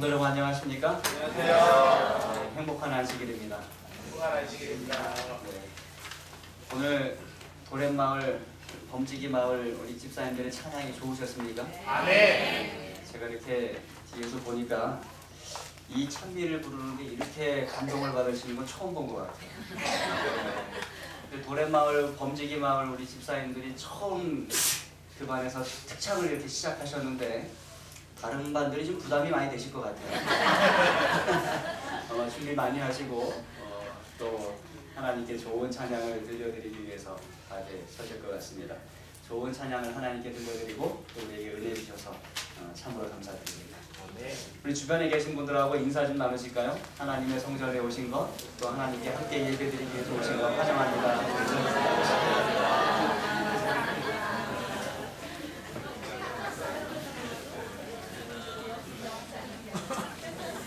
성도 여러분 안녕하십니까? 안녕하세요. 네, 행복한 안식일입니다. 행복한 안식일입니다. 네. 오늘 도렛마을 범지기 마을 우리 집사님들의 찬양이 좋으셨습니까? 아멘. 제가 이렇게 뒤에서 보니까 이 찬미를 부르는데 이렇게 감동을 받으시는 건 처음 본 것 같아요. 도렛마을 범지기 마을 우리 집사님들이 처음 그 반에서 특창을 이렇게 시작하셨는데 다른 반들이 좀 부담이 많이 되실 것 같아요. 준비 많이 하시고 또 하나님께 좋은 찬양을 들려드리기 위해서 다들 서실 것 같습니다. 좋은 찬양을 하나님께 들려드리고 또 우리에게 은혜 주셔서 참으로 감사드립니다. 우리 주변에 계신 분들하고 인사 좀 나누실까요? 하나님의 성전에 오신 것, 또 하나님께 함께 예배드리기 위해서 오신 것 환영합니다.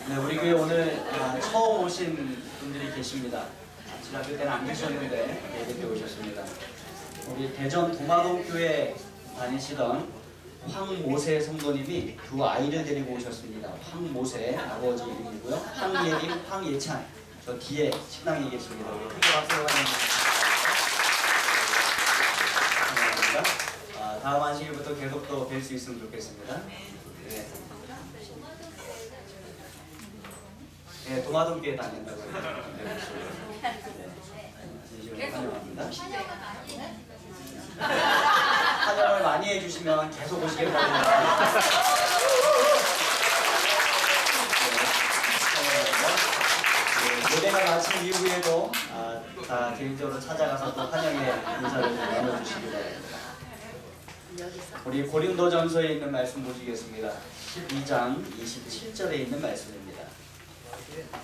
네, 우리 교회 오늘 처음 오신 분들이 계십니다. 지난주 때는 안 계셨는데 예배 때 오셨습니다. 우리 대전 도마동 교회 다니시던 황모세 성도님이 두 아이를 데리고 오셨습니다. 황모세 아버지 이름이고요. 황예림, 황예찬 저 뒤에 식당에 계십니다. 우리 크게 박수로 환영합니다. 다음 안식일부터 계속 또 뵐 수 있으면 좋겠습니다. 네. 네, 도마동교회 다닌다고 해요. 진심으로 환영합니다. 환영을 많이 해주시면 계속 오시겠다고 합니다. 무대가 마친 이후에도 다 개인적으로 찾아가서 또 환영의 인사를 나눠주시기 바랍니다. 우리 고린도전서에 있는 말씀 보시겠습니다. 12장 27절에 있는 말씀입니다.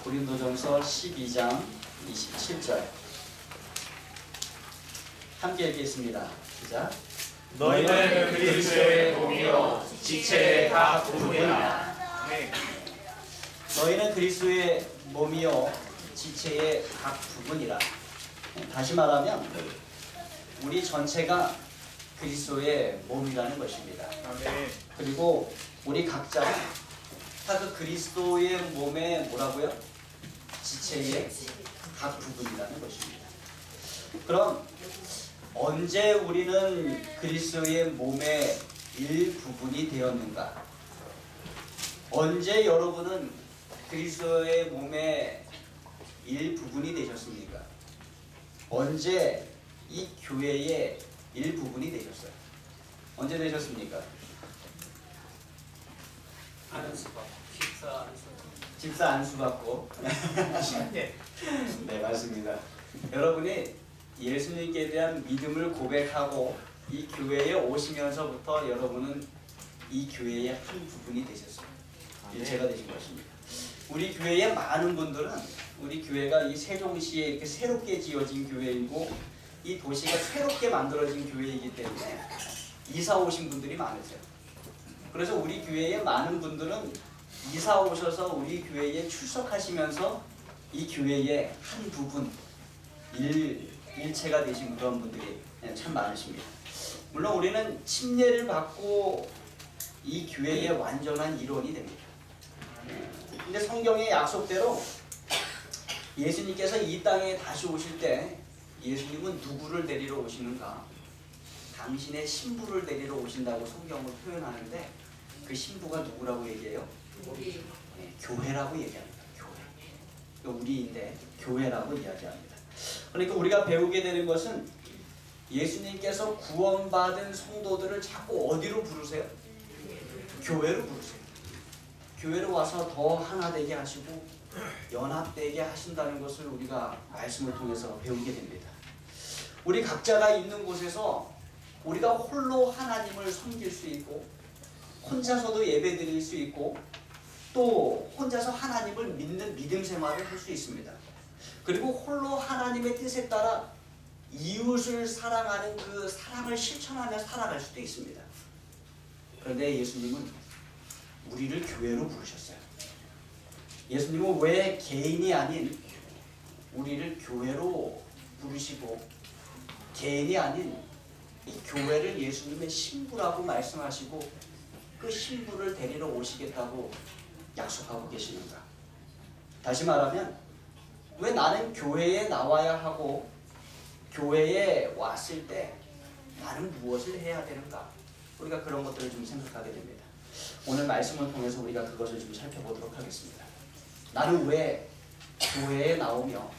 고린도전서 12장 27절 함께 읽겠습니다. 시작. 너희는 그리스도의 몸이요 지체의 각 부분이라. 너희는 그리스도의 몸이요 지체의 각 부분이라. 다시 말하면 우리 전체가 그리스도의 몸이라는 것입니다. 그리고 우리 각자가 다 그 그리스도의 몸의 뭐라고요? 지체의 각 부분이라는 것입니다. 그럼 언제 우리는 그리스도의 몸의 일부분이 되었는가? 언제 여러분은 그리스도의 몸의 일부분이 되셨습니까? 언제 이 교회의 일부분이 되셨어요? 언제 되셨습니까? 집사 안수 받고 10년. 네, 맞습니다. 여러분이 예수님께 대한 믿음을 고백하고 이 교회에 오시면서부터 여러분은 이 교회의 한 부분이 되셨어요. 일체가 되신 것입니다. 우리 교회의 많은 분들은 우리 교회가 이 세종시에 이렇게 새롭게 지어진 교회이고 이 도시가 새롭게 만들어진 교회이기 때문에 이사 오신 분들이 많으세요. 그래서 우리 교회의 많은 분들은 이사 오셔서 우리 교회에 출석하시면서 이 교회의 한 부분, 일체가 되신 그런 분들이 참 많으십니다. 물론 우리는 침례를 받고 이 교회의 완전한 일원이 됩니다. 근데 성경의 약속대로 예수님께서 이 땅에 다시 오실 때 예수님은 누구를 데리러 오시는가? 당신의 신부를 데리러 오신다고 성경을 표현하는데 그 신부가 누구라고 얘기해요? 네, 교회라고 얘기합니다. 교회. 우리인데 교회라고 이야기합니다. 그러니까 우리가 배우게 되는 것은 예수님께서 구원받은 성도들을 자꾸 어디로 부르세요? 교회로 부르세요. 교회로 와서 더 하나 되게 하시고 연합되게 하신다는 것을 우리가 말씀을 통해서 배우게 됩니다. 우리 각자가 있는 곳에서 우리가 홀로 하나님을 섬길 수 있고 혼자서도 예배 드릴 수 있고 또 혼자서 하나님을 믿는 믿음 생활을 할 수 있습니다. 그리고 홀로 하나님의 뜻에 따라 이웃을 사랑하는 그 사랑을 실천하며 살아갈 수도 있습니다. 그런데 예수님은 우리를 교회로 부르셨어요. 예수님은 왜 개인이 아닌 우리를 교회로 부르시고 개인이 아닌 이 교회를 예수님의 신부라고 말씀하시고 그 신부를 데리러 오시겠다고 약속하고 계시는가? 다시 말하면 왜 나는 교회에 나와야 하고 교회에 왔을 때 나는 무엇을 해야 되는가? 우리가 그런 것들을 좀 생각하게 됩니다. 오늘 말씀을 통해서 우리가 그것을 좀 살펴보도록 하겠습니다. 나는 왜 교회에 나오며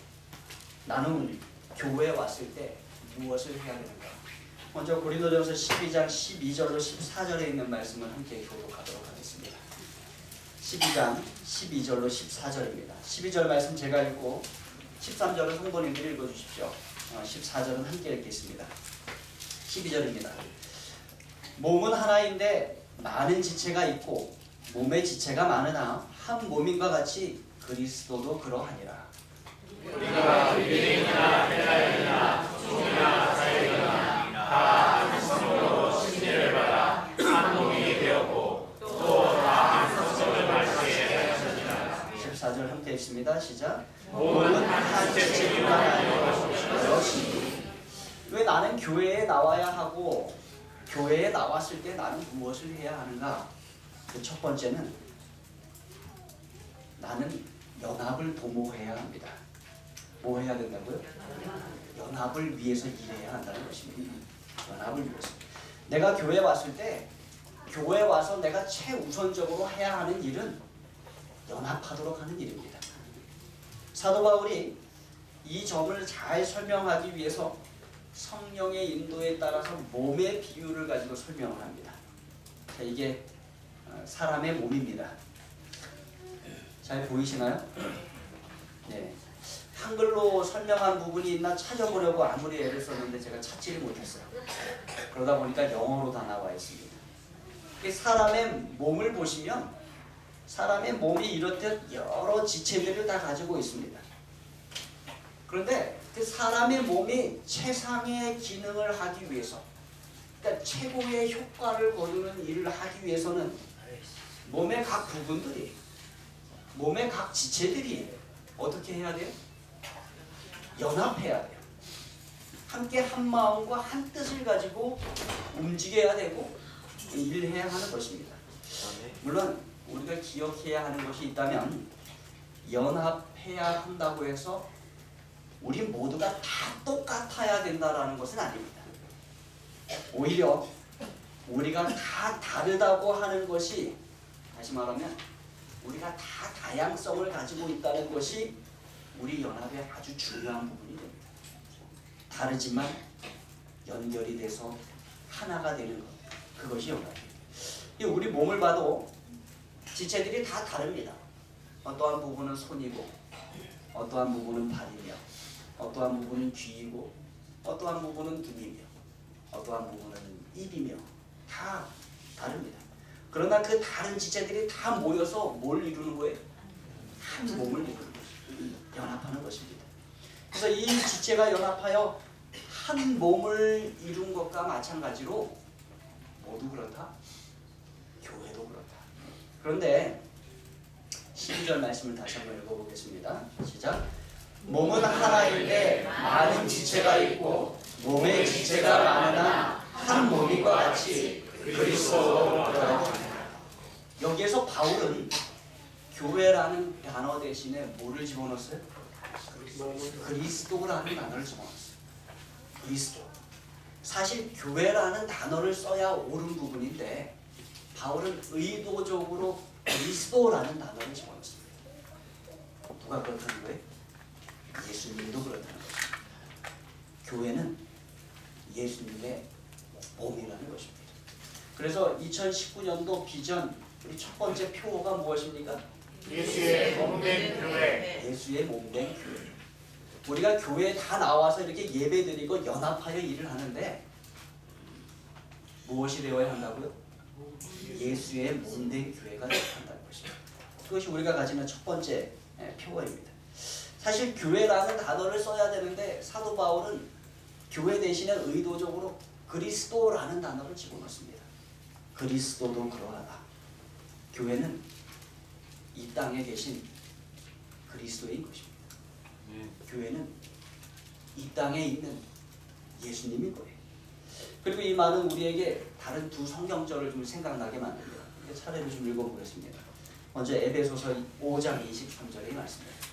나는 교회에 왔을 때 무엇을 해야 되는가? 먼저 고린도전서 12장 12절로 14절에 있는 말씀을 함께 교독하도록 하겠습니다. 12장 12절로 14절입니다. 12절 말씀 제가 읽고 13절은 성도님들이 읽어주십시오. 14절은 함께 읽겠습니다. 12절입니다. 몸은 하나인데 많은 지체가 있고 몸의 지체가 많으나 한 몸인과 같이 그리스도도 그러하니라. 우리가 유대인이나 헬라인이나 종이나 자유이나 다 한 성으로 침례를 받아 한 몸이 되었고 또 다 한 성령을 말씀에 하셨느니라. 14절 함께 읽습니다. 시작. 몸은 한 지체뿐만 아니라 여러시. 왜 나는 교회에 나와야 하고 교회에 나왔을 때 나는 무엇을 해야 하는가? 그 첫 번째는 나는 연합을 도모해야 합니다. 뭐 해야 된다고요? 연합을 위해서 일해야 한다는 것입니다. 연합을 위해서. 내가 교회에 왔을 때 교회에 와서 내가 최우선적으로 해야 하는 일은 연합하도록 하는 일입니다. 사도 바울이 이 점을 잘 설명하기 위해서 성령의 인도에 따라서 몸의 비유를 가지고 설명을 합니다. 자, 이게 사람의 몸입니다. 잘 보이시나요? 네. 한글로 설명한 부분이 있나 찾아보려고 아무리 애를 썼는데 제가 찾지를 못했어요. 그러다 보니까 영어로 다 나와 있습니다. 사람의 몸을 보시면 사람의 몸이 이렇듯 여러 지체들을 다 가지고 있습니다. 그런데 그 사람의 몸이 최상의 기능을 하기 위해서, 그러니까 최고의 효과를 거두는 일을 하기 위해서는 몸의 각 부분들이, 몸의 각 지체들이 어떻게 해야 돼요? 연합해야 돼요. 함께 한 마음과 한 뜻을 가지고 움직여야 되고 일해야 하는 것입니다. 물론 우리가 기억해야 하는 것이 있다면 연합해야 한다고 해서 우리 모두가 다 똑같아야 된다는 것은 아닙니다. 오히려 우리가 다 다르다고 하는 것이, 다시 말하면 우리가 다 다양성을 가지고 있다는 것이 우리 연합의 아주 중요한 부분이 됩니다. 다르지만 연결이 돼서 하나가 되는 것, 그것이 연합입니다. 우리 몸을 봐도 지체들이 다 다릅니다. 어떠한 부분은 손이고, 어떠한 부분은 발이며, 어떠한 부분은 귀이고, 어떠한 부분은 눈이며, 어떠한 부분은 입이며, 다 다릅니다. 그러나 그 다른 지체들이 다 모여서 뭘 이루는 거예요? 한 몸을 이루는 것입니다. 연합하는 것입니다. 그래서 이 지체가 연합하여 한 몸을 이룬 것과 마찬가지로 모두 그렇다? 교회도 그렇다. 그런데 12절 말씀을 다시 한번 읽어보겠습니다. 시작. 몸은 하나인데 많은 지체가 있고 몸의 지체가 많으나 한 몸인과 같이 그리스도로 그렇다. 여기에서 바울은 교회라는 단어 대신에 뭐를 집어넣었어요? 그리스도라는 단어를 집어넣었어요. 그리스도. 사실 교회라는 단어를 써야 옳은 부분인데 바울은 의도적으로 그리스도라는 단어를 집어넣었습니다. 누가 그렇다는 거예요? 예수님도 그렇다는 거죠. 교회는 예수님의 몸이라는 것입니다. 그래서 2019년도 비전 우리 첫 번째 표어가 무엇입니까? 예수의 몸된 교회. 예수의 몸된 교회. 우리가 교회에 다 나와서 이렇게 예배드리고 연합하여 일을 하는데 무엇이 되어야 한다고요? 예수의 몸된 교회가 되어야 한다는 것입니다. 그것이 우리가 가지는 첫 번째 표어입니다. 사실 교회라는 단어를 써야 되는데 사도 바울은 교회 대신에 의도적으로 그리스도라는 단어를 집어넣습니다. 그리스도도 그러하다. 교회는 이 땅에 계신 그리스도인 것입니다. 교회는 이 땅에 있는 예수님인 거예요. 그리고 이 말은 우리에게 다른 두 성경절을 좀 생각나게 만듭니다. 차례를 좀 읽어보겠습니다. 먼저 에베소서 5장 23절의 말씀입니다.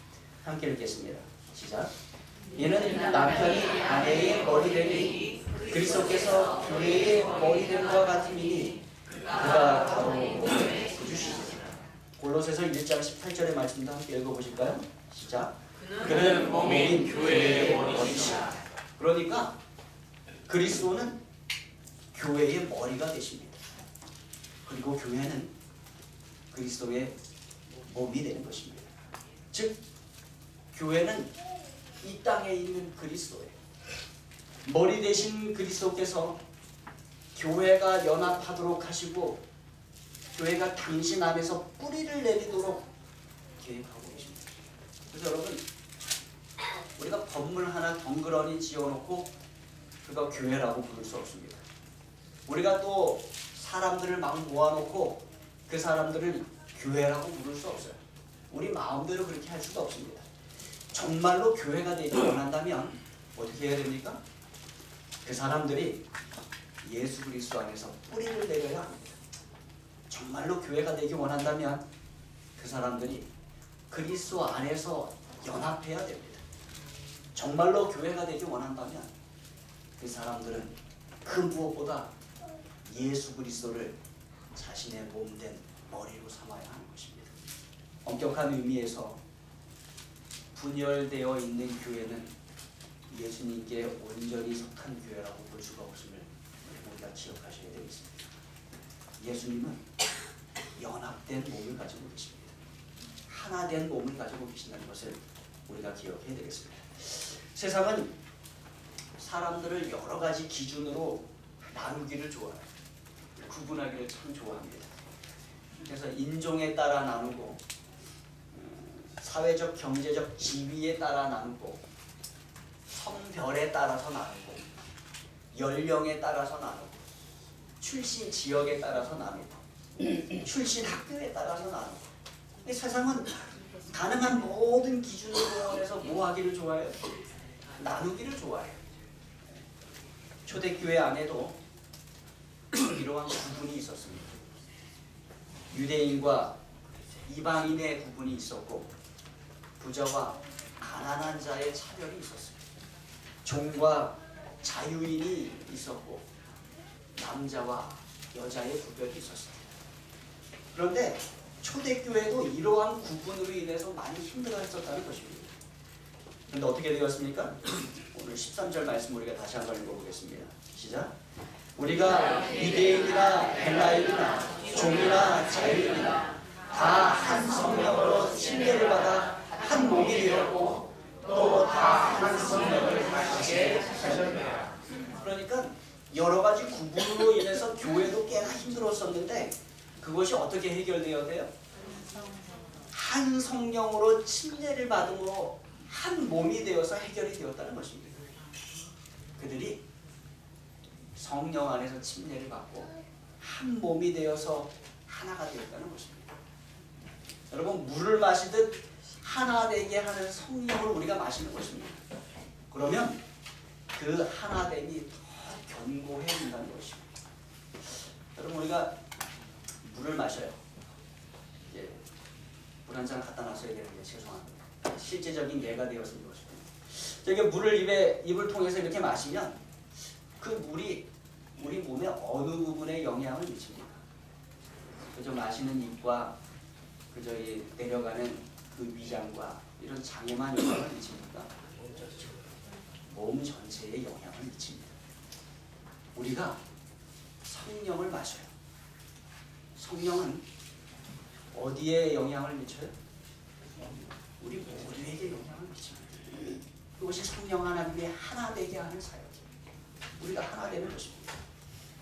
함께 읽겠습니다. 시작. 이는 남편이 아내의 머리 되니 그리스도께서 교회의 머리 됨과 같음이니 그가 바로 몸의 구주시니라. 골로새서 1장 18절의 말씀도 함께 읽어보실까요? 시작. 그는 몸인 교회의 머리시다. 그러니까 그리스도는 교회의 머리가 되십니다. 그리고 교회는 그리스도의 몸이 되는 것입니다. 즉 교회는 이 땅에 있는 그리스도예요. 머리 되신 그리스도께서 교회가 연합하도록 하시고 교회가 당신 안에서 뿌리를 내리도록 계획하고 계십니다. 그래서 여러분, 우리가 건물 하나 덩그러니 지어놓고 그거 교회라고 부를 수 없습니다. 우리가 또 사람들을 막 모아놓고 그 사람들을 교회라고 부를 수 없어요. 우리 마음대로 그렇게 할 수가 없습니다. 정말로 교회가 되기 원한다면 어떻게 해야 됩니까? 그 사람들이 예수 그리스도 안에서 뿌리를 내려야 합니다. 정말로 교회가 되기 원한다면 그 사람들이 그리스도 안에서 연합해야 됩니다. 정말로 교회가 되기 원한다면 그 사람들은 그 무엇보다 예수 그리스도를 자신의 몸된 머리로 삼아야 하는 것입니다. 엄격한 의미에서 분열되어 있는 교회는 예수님께 온전히 속한 교회라고 볼 수가 없음을 우리가 기억하셔야 되겠습니다. 예수님은 연합된 몸을 가지고 계십니다. 하나된 몸을 가지고 계신다는 것을 우리가 기억해야 되겠습니다. 세상은 사람들을 여러 가지 기준으로 나누기를 좋아해요. 구분하기를 참 좋아합니다. 그래서 인종에 따라 나누고 사회적 경제적 지위에 따라 나누고 성별에 따라서 나누고 연령에 따라서 나누고 출신 지역에 따라서 나누고 출신 학교에 따라서 나누고 이 세상은 가능한 모든 기준으로 해서 뭐 하기를 좋아해요? 나누기를 좋아해요. 초대교회 안에도 이러한 구분이 있었습니다. 유대인과 이방인의 구분이 있었고 부자와 가난한 자의 차별이 있었습니다. 종과 자유인이 있었고 남자와 여자의 구별이 있었습니다. 그런데 초대교회도 이러한 구분으로 인해서 많이 힘들어했었다는 것입니다. 그런데 어떻게 되었습니까? 오늘 13절 말씀 우리가 다시 한번 읽어보겠습니다. 시작. 우리가 유대인이나 헬라인이나 종이나 자유인이나 다 한 성령으로 침례를 받아 한 몸이 되었고 또 다 한 성령을 가지게 하셨느니라. 그러니까 여러 가지 구분으로 인해서 교회도 꽤나 힘들었었는데 그것이 어떻게 해결되어야 돼요? 한 성령으로 침례를 받음으로 한 몸이 되어서 해결이 되었다는 것입니다. 그들이 성령 안에서 침례를 받고 한 몸이 되어서 하나가 되었다는 것입니다. 여러분, 물을 마시듯 하나 되게 하는 성령을 우리가 마시는 것입니다. 그러면 그 하나됨이 더 견고해진다는 것입니다. 여러분, 우리가 물을 마셔요. 예, 물 한 잔 갖다 놨어야 되는데 죄송합니다. 실제적인 예가 되었으면 좋겠습니다. 저게 물을 입을 통해서 이렇게 마시면 그 물이 우리 몸의 어느 부분에 영향을 미칩니까? 그저 마시는 입과 그저 내려가는 그 위장과 이런 장에만 영향을 미칩니까? 몸 전체에 영향을 미칩니다. 우리가 성령을 마셔요. 성령은 어디에 영향을 미쳐요? 우리 모두에게 영향을 미칩니다. 그것이 성령 하나님의 하나 되게 하는 사역입니다. 우리가 하나 되는 것입니다.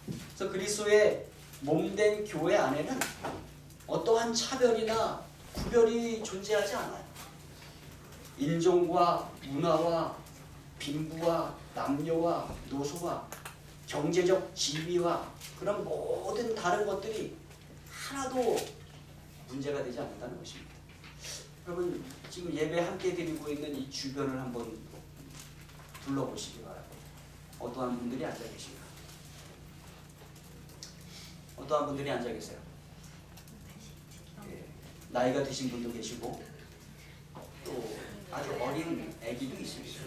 그래서 그리스도의 몸된 교회 안에는 어떠한 차별이나 구별이 존재하지 않아요. 인종과 문화와 빈부와 남녀와 노소와 경제적 지위와 그런 모든 다른 것들이 하나도 문제가 되지 않는다는 것입니다. 여러분, 지금 예배 함께 드리고 있는 이 주변을 한번 둘러보시기 바랍니다. 어떠한 분들이 앉아 계신가? 어떠한 분들이 앉아 계세요? 예. 나이가 드신 분도 계시고 또 아주 어린 아기도 있습니다.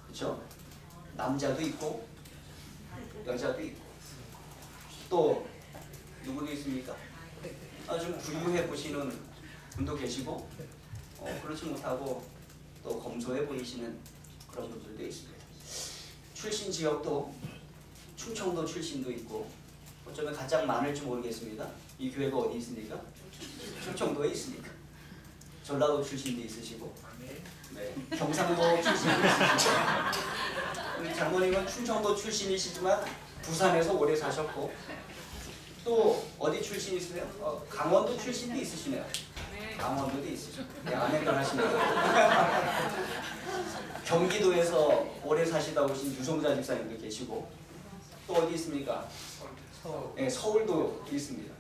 그렇죠? 남자도 있고 여자도 있고 또 누구도 있습니까? 좀 부유해 보시는 분도 계시고 그렇지 못하고 또 검소해 보이시는 그런 분들도 있습니다. 출신 지역도 충청도 출신도 있고 어쩌면 가장 많을지 모르겠습니다. 이 교회가 어디 있습니까? 충청도에 있으니까. 전라도 출신도 있으시고 네, 경상도 출신도 있으시고 우리 장모님은 충청도 출신이시지만 부산에서 오래 사셨고 또 어디 출신이세요? 강원도 출신도 있으시네요. 강원도도 있으시고 아내가 하시네요. 경기도에서 오래 사시다 오신 유성자 집사님도 계시고 또 어디 있습니까? 네, 서울도 있습니다.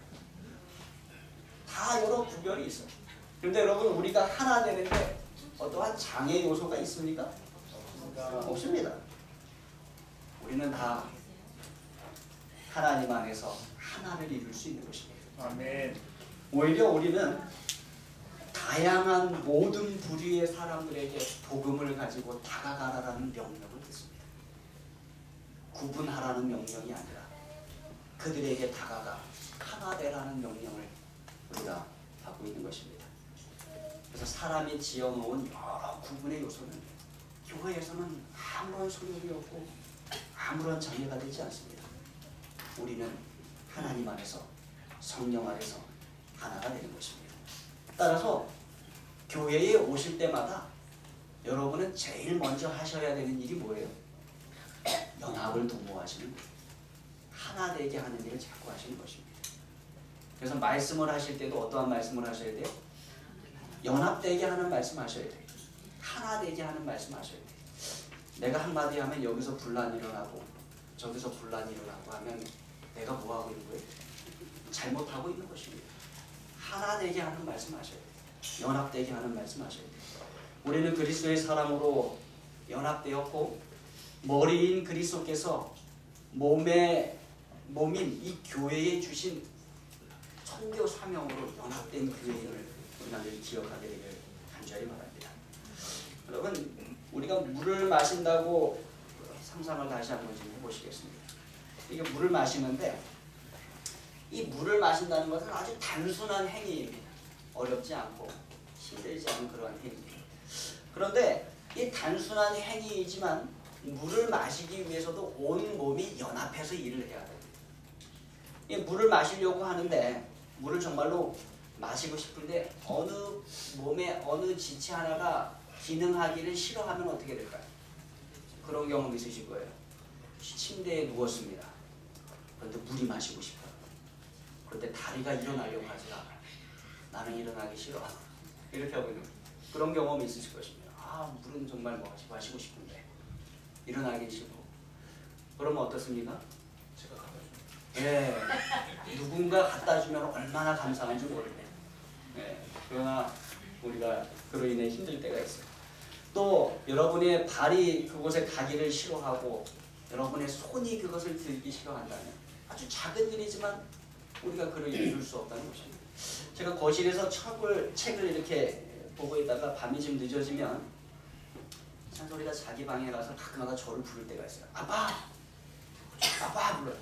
다 여러 구별이 있어요. 그런데 여러분 우리가 하나 되는데 어떠한 장애 요소가 있습니까? 없습니다. 우리는 다 하나님 안에서 하나를 이룰 수 있는 것입니다. 아멘. 오히려 우리는 다양한 모든 부류의 사람들에게 복음을 가지고 다가가라는 명령을 듣습니다. 구분하라는 명령이 아니라 그들에게 다가가 하나 되라는 명령을 우리가 받고 있는 것입니다. 그래서 사람이 지어놓은 여러 구분의 요소는 교회에서는 아무런 소용이 없고 아무런 장애가 되지 않습니다. 우리는 하나님 안에서 성령 안에서 하나가 되는 것입니다. 따라서 교회에 오실 때마다 여러분은 제일 먼저 하셔야 되는 일이 뭐예요? 연합을 도모하시는 거예요. 하나 되게 하는 일을 자꾸 하시는 것입니다. 그래서 말씀을 하실 때도 어떠한 말씀을 하셔야 돼요? 연합되게 하는 말씀 하셔야 돼요. 하나 되게 하는 말씀 하셔야 돼요. 내가 한마디 하면 여기서 분란이 일어나고 저기서 분란이 일어나고 하면 내가 뭐하고 있는 거예요? 잘못하고 있는 것입니다. 하나 되게 하는 말씀 하셔야 돼요. 연합되게 하는 말씀 하셔야 돼요. 우리는 그리스도의 사람으로 연합되었고 머리인 그리스도께서 몸인 이 교회에 주신 선교 사명으로 연합된 교회를 우리가 늘 기억하게 되길 간절히 바랍니다. 여러분 우리가 물을 마신다고 상상을 다시 한번 좀 해보시겠습니다. 이게 물을 마시는데 이 물을 마신다는 것은 아주 단순한 행위입니다. 어렵지 않고 힘들지 않은 그러한 행위입니다. 그런데 이 단순한 행위이지만 물을 마시기 위해서도 온 몸이 연합해서 일을 해야 됩니다. 이 물을 마시려고 하는데 물을 정말로 마시고 싶은데 어느 몸의 어느 지체 하나가 기능하기를 싫어하면 어떻게 될까요? 그런 경험 있으실 거예요. 침대에 누웠습니다. 그런데 물이 마시고 싶어요. 그런데 다리가 일어나려고 하지 않아요. 나는 일어나기 싫어. 이렇게 하고 있는 그런 경험이 있으실 것입니다. 물은 정말 마시고 싶은데 일어나기 싫고. 그러면 어떻습니까? 제가 갖다 예, 누군가 갖다 주면 얼마나 감사한지 모르겠네요. 예, 그러나 우리가 그로 인해 힘들 때가 있어요. 또 여러분의 발이 그곳에 가기를 싫어하고 여러분의 손이 그것을 들기 싫어한다면 아주 작은 일이지만 우리가 그를 이룰 수 없다는 것입니다. 제가 거실에서 책을 이렇게 보고 있다가 밤이 좀 늦어지면 찬소리가 자기 방에 가서 가끔가다 저를 부를 때가 있어요. 아빠! 아빠! 불러요.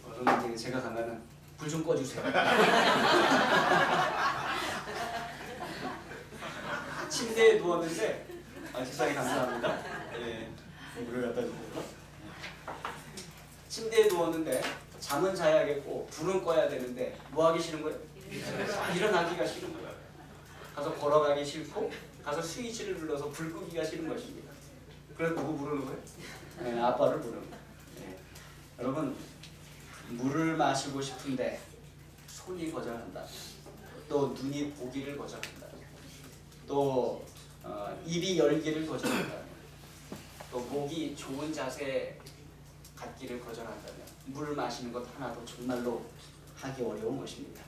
그러면 제가 가면은 불 좀 꺼주세요. 침대에 누웠는데 세상에 감사합니다. 예, 물을 갖다 주고 침대에 누웠는데 잠은 자야겠고 불은 꺼야 되는데 뭐 하기 싫은 거예요? 일어나기가 싫은 거예요. 가서 걸어가기 싫고 가서 스위치를 눌러서 불 끄기가 싫은 것입니다. 그래서 누구 부르는 거예요? 네, 아빠를 부르는 거예요. 네. 여러분 물을 마시고 싶은데 손이 거절한다. 또 눈이 보기를 거절한다. 또 입이 열기를 거절한다. 또 목이 좋은 자세 갖기를 거절한다면 물을 마시는 것 하나도 정말로 하기 어려운 것입니다.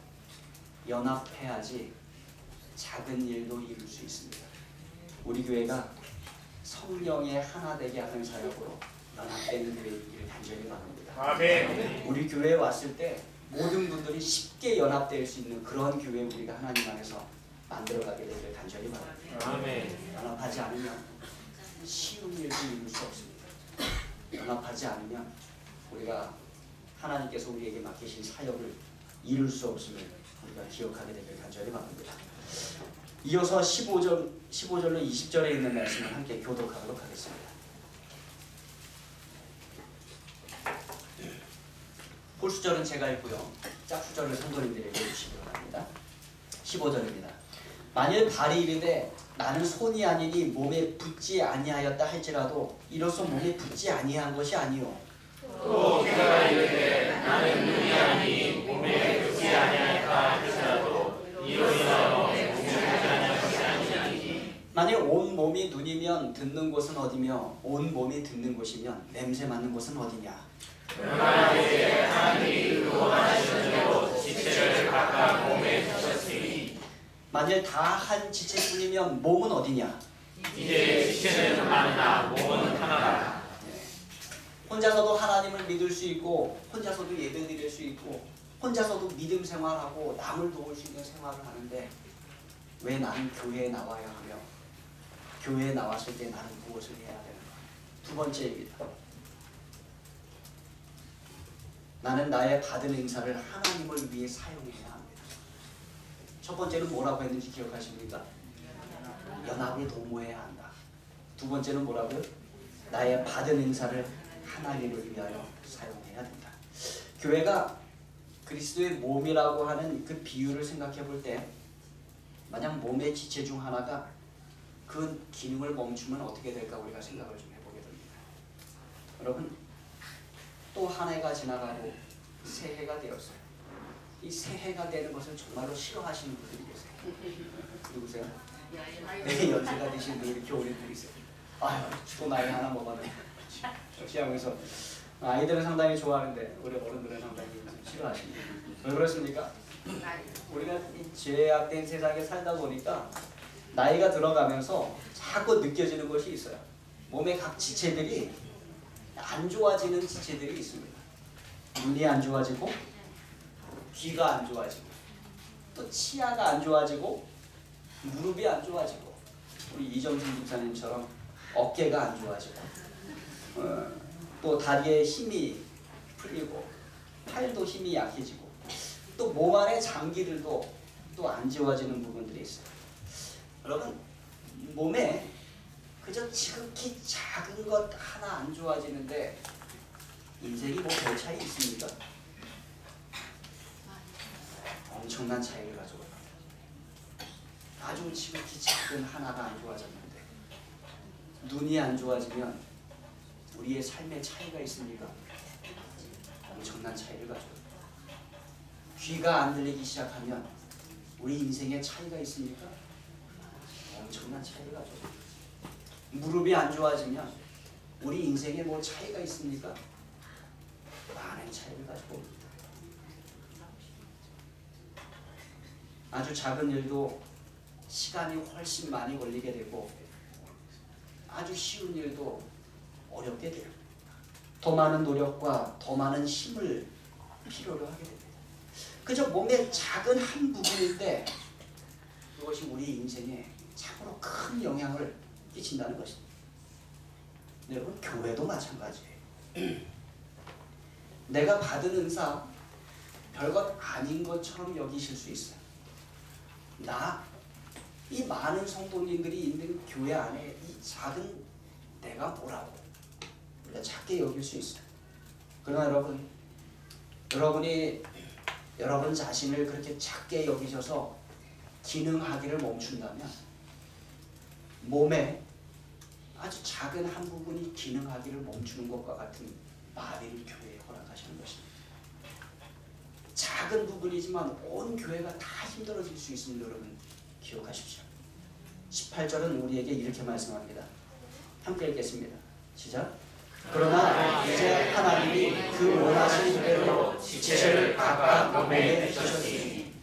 연합해야지 작은 일도 이룰 수 있습니다. 우리 교회가 성령의 하나 되게 하는 사역으로 연합되는 교회이기를 간절히 바랍니다. 아멘. 우리 교회에 왔을 때 모든 분들이 쉽게 연합될 수 있는 그런 교회 우리가 하나님 안에서 만들어가게 되길 간절히 바랍니다. 아멘. 연합하지 않으면 쉬운 일도 이룰 수 없습니다. 연합하지 않으면 우리가 하나님께서 우리에게 맡기신 사역을 이룰 수 없음을 우리가 기억하게 되길 간절히 바랍니다. 이어서 15절로 20절에 있는 말씀을 함께 교독하도록 하겠습니다. 홀수절은 제가 읽고요. 짝수절을 성도님들이 읽어주시기 바랍니다. 15절입니다. 만일 발이 이르되 나는 손이 아니니 몸에 붙지 아니하였다 할지라도 이로써 몸에 붙지 아니한 것이 아니요 또 귀가 이르되 나는 눈이 아니니 몸에 붙지 아니하였다 할지라도 이로 인하여 몸에 붙지 아니한 것이 아니니. 만일 온 몸이 눈이면 듣는 곳은 어디며 온 몸이 듣는 곳이면 냄새 맡는 곳은 어디냐. 만일에 하나님이 원하시는 대로 지체를 각각 몸에 주셨으니 만일 다 한 지체뿐이면 몸은 어디냐. 이제 지체는 많으나 몸은 하나라. 혼자서도 하나님을 믿을 수 있고 혼자서도 예배드릴 수 있고 혼자서도 믿음 생활하고 남을 도울 수 있는 생활을 하는데 왜 나는 교회에 나와야 하며 교회에 나왔을 때 나는 무엇을 해야 되는가. 두 번째입니다. 나는 나의 받은 은사를 하나님을 위해 사용해야 합니다. 첫 번째는 뭐라고 했는지 기억하십니까? 연합을 도모해야 한다. 두 번째는 뭐라고요? 나의 받은 은사를 하나님을 위하여 사용해야 된다. 교회가 그리스도의 몸이라고 하는 그 비유를 생각해 볼 때 만약 몸의 지체 중 하나가 그 기능을 멈추면 어떻게 될까 우리가 생각을 좀 해보게 됩니다. 여러분, 또 한 해가 지나가고 새해가 되었어요. 이 새해가 되는 것을 정말로 싫어하시는 분들이 계세요. 누구세요? 네, 연세가 되신 분들이 이렇게 오래 들이세요. 아유, 또 나이 하나 먹었네. 하면서 아이들은 상당히 좋아하는데 우리 어른들은 상당히 싫어하십니다. 왜 그렇습니까? 우리가 이 죄악된 세상에 살다 보니까 나이가 들어가면서 자꾸 느껴지는 것이 있어요. 몸의 각 지체들이 안 좋아지는 지체들이 있습니다. 눈이 안 좋아지고 귀가 안 좋아지고 또 치아가 안 좋아지고 무릎이 안 좋아지고 우리 이정진 집사님처럼 어깨가 안 좋아지고 또 다리에 힘이 풀리고 팔도 힘이 약해지고 또 몸 안의 장기들도 또 안 좋아지는 부분들이 있어요. 여러분, 몸에 그저 지극히 작은 것 하나 안 좋아지는데 인생이 뭐 별 차이 있습니까? 엄청난 차이를 가져요. 아주 지극히 작은 하나가 안 좋아졌는데 눈이 안 좋아지면 우리의 삶에 차이가 있습니까? 엄청난 차이를 가져요. 귀가 안 들리기 시작하면 우리 인생에 차이가 있습니까? 엄청난 차이를 가져요. 무릎이 안 좋아지면 우리 인생에 뭐 차이가 있습니까? 많은 차이를 가지고 옵니다. 아주 작은 일도 시간이 훨씬 많이 걸리게 되고 아주 쉬운 일도 어렵게 돼요. 더 많은 노력과 더 많은 힘을 필요로 하게 됩니다. 그저 몸의 작은 한 부분인데 그것이 우리 인생에 참으로 큰 영향을 끼친다는 것입니다. 여러분, 교회도 마찬가지예요. 내가 받은 은사 별것 아닌 것처럼 여기실 수 있어요. 이 많은 성도님들이 있는 교회 안에 이 작은 내가 뭐라고 우리가 작게 여길 수 있어요. 그러나 여러분이 여러분 자신을 그렇게 작게 여기셔서 기능하기를 멈춘다면 몸에 아주 작은 한 부분이 기능하기를 멈추는 것과 같은 마비를 교회에 허락하시는 것입니다. 작은 부분이지만 온 교회가 다 힘들어질 수 있음을 여러분 기억하십시오. 18절은 우리에게 이렇게 말씀합니다. 함께 읽겠습니다. 시작. 그러나 이제 하나님이 그 원하시는 대로 지체를 각각 몸에 주셨으니.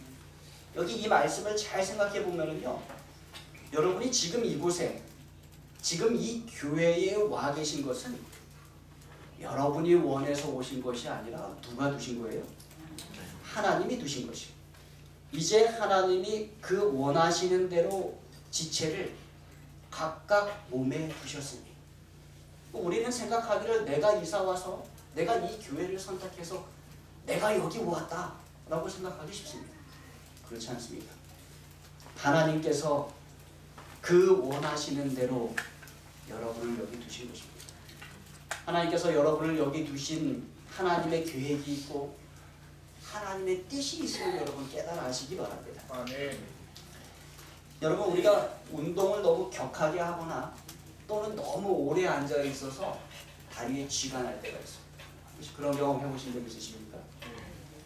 여기 이 말씀을 잘 생각해 보면은요, 여러분이 지금 이곳에 지금 이 교회에 와 계신 것은 여러분이 원해서 오신 것이 아니라 누가 두신 거예요? 하나님이 두신 것이고 이제 하나님이 그 원하시는 대로 지체를 각각 몸에 두셨으니 우리는 생각하기를 내가 이사 와서 내가 이 교회를 선택해서 내가 여기 왔다 라고 생각하기 쉽습니다. 그렇지 않습니다. 하나님께서 그 원하시는 대로 여러분을 여기 두신 것입니다. 하나님께서 여러분을 여기 두신 하나님의 계획이 있고 하나님의 뜻이 있음을 여러분 깨달아 아시기 바랍니다. 아멘. 여러분 우리가 운동을 너무 격하게 하거나 또는 너무 오래 앉아 있어서 다리에 쥐가 날 때가 있어요. 혹시 그런 경험 해보신 적 있으십니까?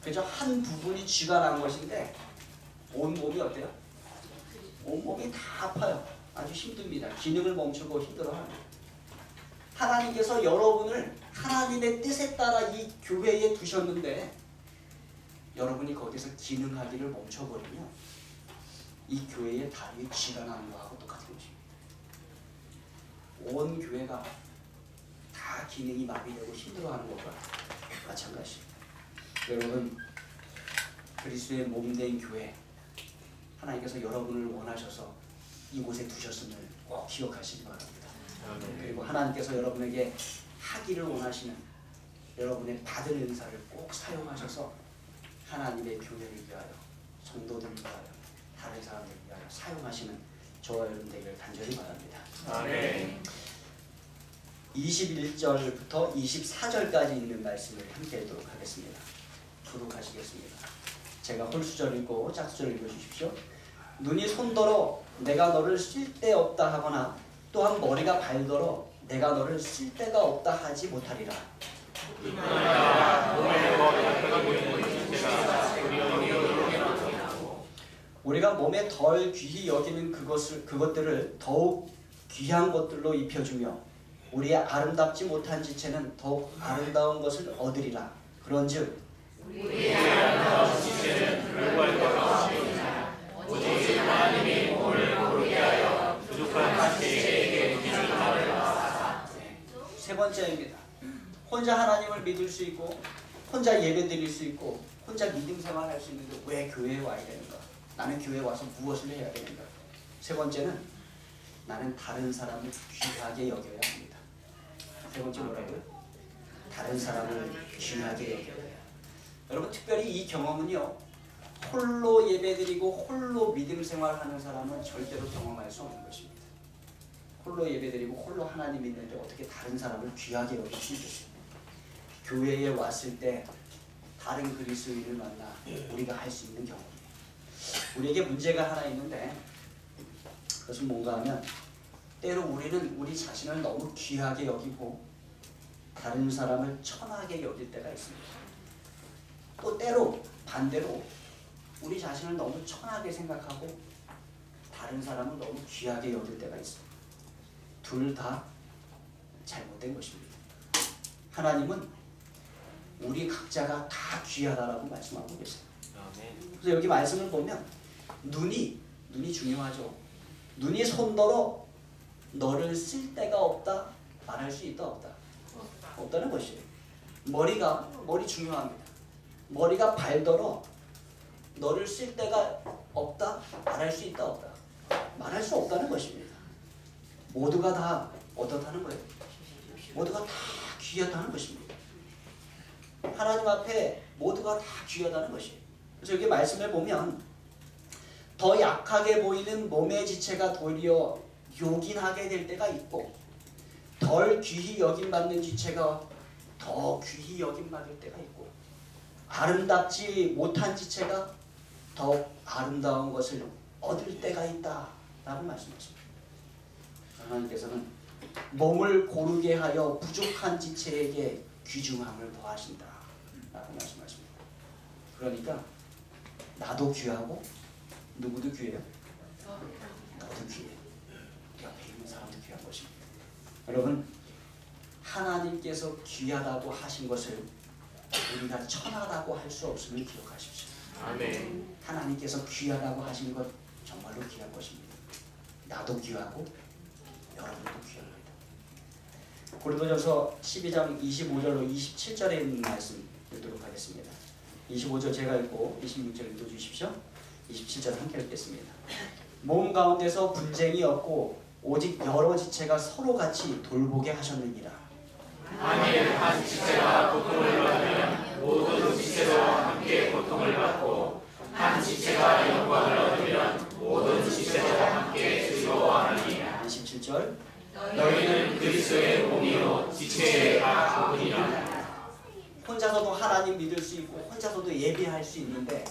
그저 한 부분이 쥐가 난 것인데 온 몸이 어때요? 온 몸이 다 아파요. 아주 힘듭니다. 기능을 멈추고 힘들어합니다. 하나님께서 여러분을 하나님의 뜻에 따라 이 교회에 두셨는데 여러분이 거기서 기능하기를 멈춰버리면 이 교회의 다리에 쥐가 나는 거하고 똑같은 것입니다. 온 교회가 다 기능이 마비되고 힘들어하는 것과 마찬가지입니다. 여러분 그리스도의 몸된 교회 하나님께서 여러분을 원하셔서 이곳에 두셨음을 꼭 기억하시기 바랍니다. 그리고 하나님께서 여러분에게 하기를 원하시는 여러분의 받은 은사를 꼭 사용하셔서 하나님의 교회를 위하여 성도들을 위하여 다른 사람들을 위하여 사용하시는 저와 여러분 되기를 간절히 바랍니다. 아멘. 21절부터 24절까지 있는 말씀을 함께 읽도록 하겠습니다. 부록하시겠습니다. 제가 홀수절 읽고 짝수절 읽어주십시오. 눈이 손더러 내가 너를 쓸데없다 하거나 또한 머리가 발더러 내가 너를 쓸데가 없다 하지 못하리라. 우리가 몸에 덜 귀히 여기는 그것들을 더욱 귀한 것들로 입혀주며 우리의 아름답지 못한 지체는 더욱 아름다운 것을 얻으리라. 그런즉 우리의 아름다운 지체는 불구할 것 없으리라. 오직 하나님이 몸을 고르게 하여 부족한 지체에게 기준함을 하사. 세 번째입니다. 혼자 하나님을 믿을 수 있고 혼자 예배 드릴 수 있고 혼자 믿음 생활할 수 있는데 왜 교회에 와야 되는가? 나는 교회에 와서 무엇을 해야 되는가? 세 번째는 나는 다른 사람을 귀하게 여겨야 합니다. 세 번째 뭐라고요? 다른 사람을 귀하게 여겨야 해요. 여러분 특별히 이 경험은요. 홀로 예배드리고 홀로 믿음 생활하는 사람은 절대로 경험할 수 없는 것입니다. 홀로 예배드리고 홀로 하나님 믿는데 어떻게 다른 사람을 귀하게 여길 수 있겠습니까? 교회에 왔을 때 다른 그리스도인을 만나 우리가 할 수 있는 경험이에요. 우리에게 문제가 하나 있는데 그것은 뭔가 하면 때로 우리는 우리 자신을 너무 귀하게 여기고 다른 사람을 천하게 여길 때가 있습니다. 또 때로 반대로 우리 자신을 너무 천하게 생각하고 다른 사람을 너무 귀하게 여길 때가 있습니다. 둘 다 잘못된 것입니다. 하나님은 우리 각자가 다 귀하다라고 말씀하고 계세요. 그래서 여기 말씀을 보면 눈이 중요하죠. 눈이 손더러 너를 쓸 데가 없다 말할 수 있다 없다? 없다는 것이에요. 머리 중요합니다. 머리가 발더러 너를 쓸 데가 없다 말할 수 있다 없다? 말할 수 없다는 것입니다. 모두가 다 어떻다는 거예요? 모두가 다 귀하다는 것입니다. 하나님 앞에 모두가 다 귀하다는 것이에요. 그래서 여기 말씀을 보면 더 약하게 보이는 몸의 지체가 도리어 요긴하게 될 때가 있고 덜 귀히 여김받는 지체가 더 귀히 여김받을 때가 있고 아름답지 못한 지체가 더욱 아름다운 것을 얻을 때가 있다 라고 말씀하십니다. 하나님께서는 몸을 고르게 하여 부족한 지체에게 귀중함을 더하신다 라고 말씀하십니다. 그러니까 나도 귀하고 누구도 귀해요? 너도 귀해. 옆에 있는 사람도 귀한 것입니다. 여러분 하나님께서 귀하다고 하신 것을 우리가 천하다고 할 수 없음을 기억하십시오. 아멘. 하나님께서 귀하다고 하신 것 정말로 귀한 것입니다. 나도 귀하고 여러분도 귀합니다. 고린도전서 12장 25절로 27절에 있는 말씀 읽도록 하겠습니다. 25절 제가 읽고 26절 읽어주십시오. 27절 함께 읽겠습니다. 몸 가운데서 분쟁이 없고 오직 여러 지체가 서로 같이 돌보게 하셨느니라. 만일 한 지체가 고통을 받으면 모든 지체도 함께 고통을 받고 한 지체가 영광을 얻으면 모든 지체도 함께 즐거워하느니 27절 너희는 그리스도의 몸이요 지체의 각 부분이라. 혼자서도 하나님 믿을 수 있고 혼자서도 예배할 수 있는데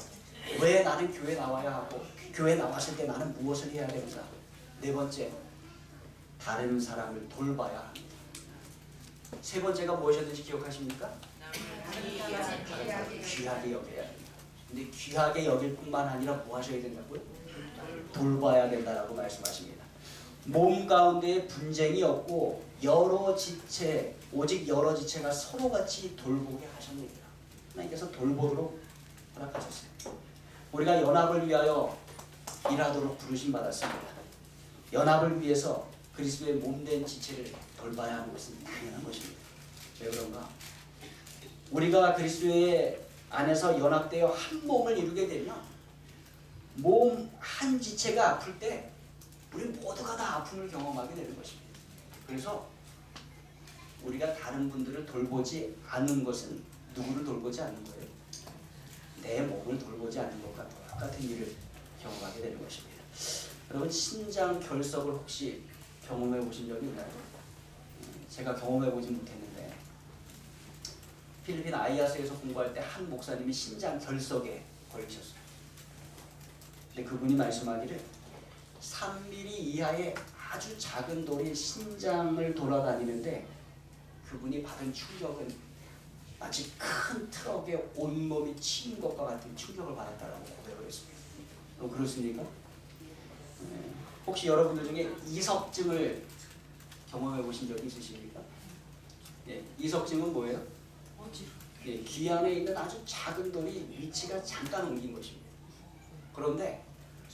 왜 나는 교회 나와야 하고 교회 나왔을 때 나는 무엇을 해야 되는가? 네 번째, 다른 사람을 돌봐야 합니다. 세 번째가 무엇이었는지 기억하십니까? 귀하게 여겨야 합니다. 근데 귀하게 여길 뿐만 아니라 뭐 하셔야 된다고요? 돌봐야 된다라고 말씀하십니다. 몸 가운데 분쟁이 없고 여러 지체, 오직 여러 지체가 서로 같이 돌보게 하셨느니라. 하나님께서 돌보도록 허락하셨어요. 우리가 연합을 위하여 일하도록 부르심 받았습니다. 연합을 위해서 그리스도의 몸된 지체를 돌봐야 하는 것은 당연한 것입니다. 왜 그런가? 우리가 그리스도의 안에서 연합되어 한 몸을 이루게 되면 몸 한 지체가 아플 때 우리 모두가 다 아픔을 경험하게 되는 것입니다. 그래서 우리가 다른 분들을 돌보지 않는 것은 누구를 돌보지 않는 거예요? 내 몸을 돌보지 않는 것과 똑같은 일을 경험하게 되는 것입니다. 여러분 신장 결석을 혹시 경험해 보신 적이 있나요? 제가 경험해 보진 못했는데 필리핀 아이아스에서 공부할 때 한 목사님이 신장 결석에 걸리셨어요. 근데 그분이 말씀하기를 3mm 이하의 아주 작은 돌이 신장을 돌아다니는데 그분이 받은 충격은 마치 큰 트럭에 온몸이 치인 것과 같은 충격을 받았다라고 고백을 했습니다. 그렇습니까? 혹시 여러분들 중에 이석증을 경험해 보신 적이 있으십니까? 예, 이석증은 뭐예요? 예, 귀 안에 있는 아주 작은 돌이 위치가 잠깐 옮긴 것입니다. 그런데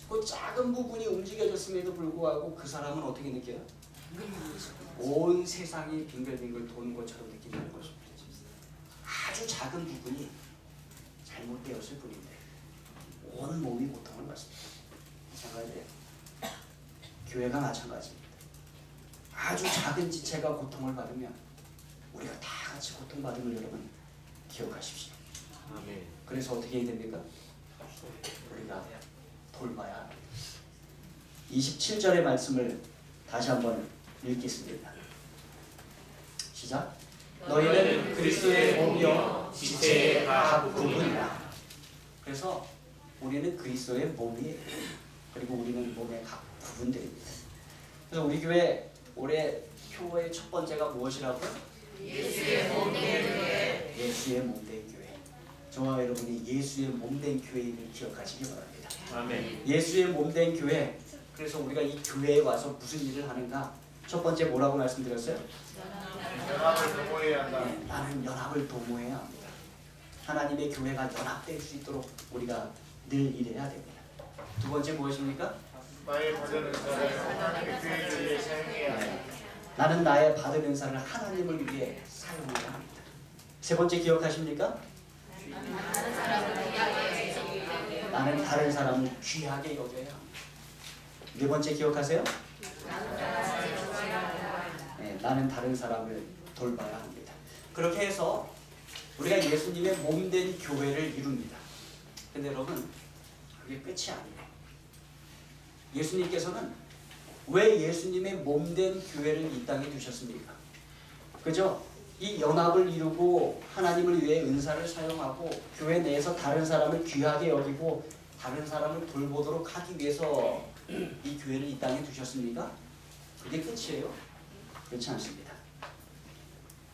그 작은 부분이 움직여졌음에도 불구하고 그 사람은 어떻게 느껴요? 온 세상이 빙글빙글 도는 것처럼 느낀다는 것입니다. 아주 작은 부분이 잘못되었을 뿐인데 온 몸이 고통을 받습니다. 마찬가지예요. 교회가 마찬가지입니다. 아주 작은 지체가 고통을 받으면 우리가 다 같이 고통받음을 여러분 기억하십시오. 아멘. 그래서 어떻게 해야 됩니까? 우리가 돌봐야 합니다. 27절의 말씀을 다시 한번 읽겠습니다. 시작. 너희는 그리스도의 몸이요 지체의 각 부분이라. 그래서 우리는 그리스도의 몸이에요. 그리고 우리는 몸의 각 부분들입니다. 그래서 우리 교회 올해 표의 첫 번째가 무엇이라고요? 예수의 몸된 교회. 예수의 몸된 교회. 저와 여러분이 예수의 몸된 교회임을 기억하시기 바랍니다. 아멘. 예수의 몸된 교회. 그래서 우리가 이 교회에 와서 무슨 일을 하는가? 첫 번째 뭐라고 말씀드렸어요? 연합을 도모해야 한다. 네, 나는 연합을 도모해야 합니다. 하나님의 교회가 연합될 수 있도록 우리가 늘 일해야 됩니다. 두 번째 무엇입니까? 나의 받은 은사를 하나님의 교회를 위해 사용해야 한다. 네, 나는 나의 받은 은사를 하나님을 위해 사용해야 합니다. 세 번째 기억하십니까? 나는 다른 사람을 귀하게 여겨야 합니다. 네 번째 기억하세요? 네, 나는 다른 사람을 돌봐야 합니다. 그렇게 해서 우리가 예수님의 몸된 교회를 이룹니다. 근데 여러분 그게 끝이 아니에요. 예수님께서는 왜 예수님의 몸된 교회를 이 땅에 두셨습니까? 그죠? 이 연합을 이루고 하나님을 위해 은사를 사용하고 교회 내에서 다른 사람을 귀하게 여기고 다른 사람을 돌보도록 하기 위해서 이 교회를 이 땅에 두셨습니까? 그게 끝이에요? 그렇지 않습니다.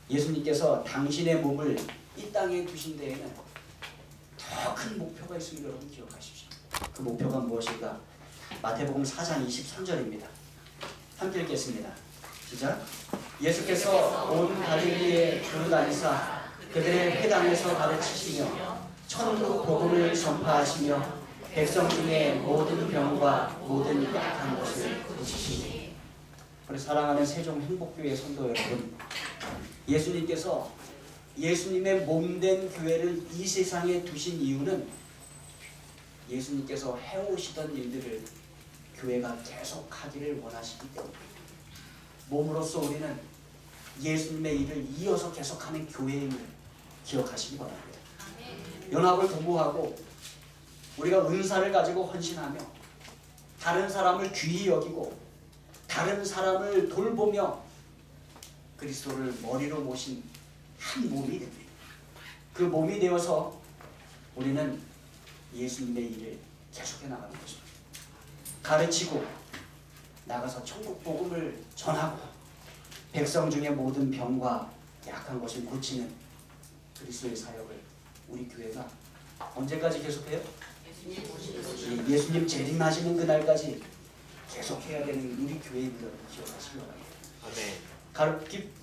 예수님께서 당신의 몸을 이 땅에 두신 데에는 더 큰 목표가 있음을 여러분 기억하십시오. 그 목표가 무엇일까? 마태복음 4장 23절입니다. 함께 읽겠습니다. 시작. 예수께서 온 갈릴리에 두루다니사 그들의 회당에서 가르치시며 천국 복음을 전파하시며 백성 중에 모든 병과 모든 약한 것을 고치시니. 우리 사랑하는 세종 행복교회 성도 여러분, 예수님께서 예수님의 몸된 교회를 이 세상에 두신 이유는 예수님께서 해오시던 일들을 교회가 계속하기를 원하시기 때문입니다. 몸으로써 우리는 예수님의 일을 이어서 계속하는 교회의 일을 기억하시기 바랍니다. 연합을 도모하고 우리가 은사를 가지고 헌신하며 다른 사람을 귀히 여기고 다른 사람을 돌보며 그리스도를 머리로 모신 한 몸이 됩니다. 그 몸이 되어서 우리는 예수님의 일을 계속해 나가는 것입니다. 가르치고 나가서 천국 복음을 전하고 백성 중에 모든 병과 약한 것을 고치는 그리스도의 사역을 우리 교회가 언제까지 계속해요? 예수님 재림하시는 그날까지 계속해야 되는 우리 교회인들 기억하시기 바랍니다.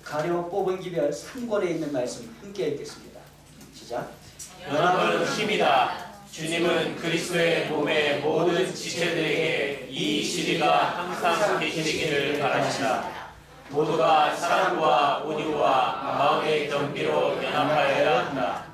가려 뽑은 기별 3권에 있는 말씀 함께 읽겠습니다. 시작. 연합은 힘이다. 주님은 그리스도의 몸의 모든 지체들에게 이 진리가 항상 계시기를 바라신다. 모두가 사랑과 온유와 마음의 경비로 연합하여야 한다.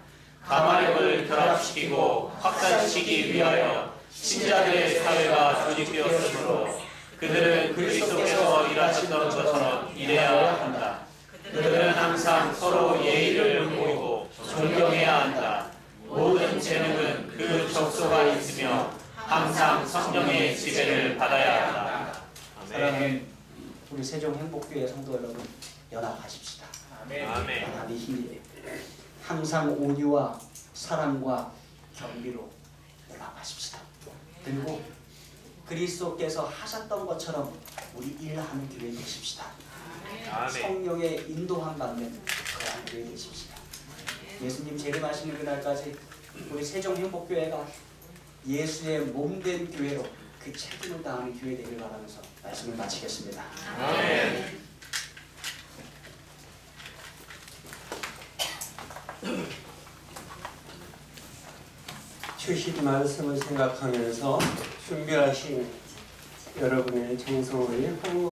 가마력을 결합시키고 확산시키기 위하여 신자들의 사회가 조직되었으므로 그들은 그리스도께서 일하셨던 것처럼 일해야 한다. 그들은 항상 서로 예의를 보이고 존경해야 한다. 모든 재능은 그 적소가 있으며 항상 성령의 지배를 받아야 한다. 사랑하는 우리 세종행복교회 성도 여러분, 연합하십시다. 아멘. 연합이 힘이 됩니다. 항상 온유와 사랑과 경비로 연합하십시다. 그리고 그리스도께서 하셨던 것처럼 우리 일하는 교회 되십시다. 성령의 인도함 받는 그러한 교회 되십시다. 예수님 재림하시는 그날까지 우리 세종행복교회가 예수의 몸된 교회로 그 책임을 다하는 교회 되길 바라면서 말씀을 마치겠습니다. 아멘. 주신 말씀을 생각하면서 준비하신 여러분의 정성을